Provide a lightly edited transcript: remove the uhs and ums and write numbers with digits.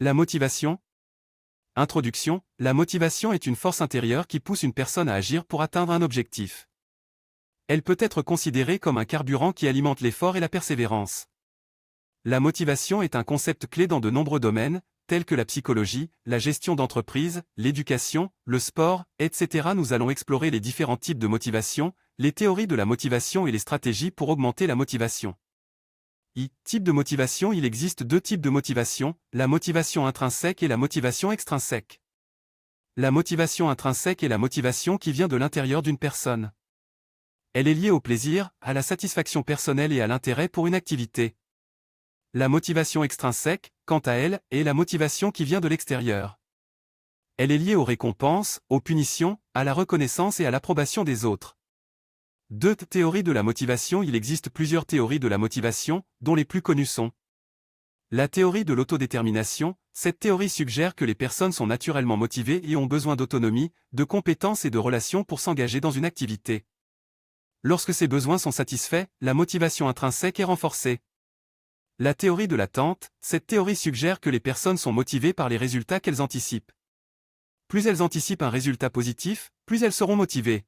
La motivation. Introduction. La motivation est une force intérieure qui pousse une personne à agir pour atteindre un objectif. Elle peut être considérée comme un carburant qui alimente l'effort et la persévérance. La motivation est un concept clé dans de nombreux domaines, tels que la psychologie, la gestion d'entreprise, l'éducation, le sport, etc. Nous allons explorer les différents types de motivation, les théories de la motivation et les stratégies pour augmenter la motivation. Type de motivation. Il existe deux types de motivation, la motivation intrinsèque et la motivation extrinsèque. La motivation intrinsèque est la motivation qui vient de l'intérieur d'une personne. Elle est liée au plaisir, à la satisfaction personnelle et à l'intérêt pour une activité. La motivation extrinsèque, quant à elle, est la motivation qui vient de l'extérieur. Elle est liée aux récompenses, aux punitions, à la reconnaissance et à l'approbation des autres. Deux théories de la motivation. Il existe plusieurs théories de la motivation, dont les plus connues sont la théorie de l'autodétermination. Cette théorie suggère que les personnes sont naturellement motivées et ont besoin d'autonomie, de compétences et de relations pour s'engager dans une activité. Lorsque ces besoins sont satisfaits, la motivation intrinsèque est renforcée. La théorie de l'attente. Cette théorie suggère que les personnes sont motivées par les résultats qu'elles anticipent. Plus elles anticipent un résultat positif, plus elles seront motivées.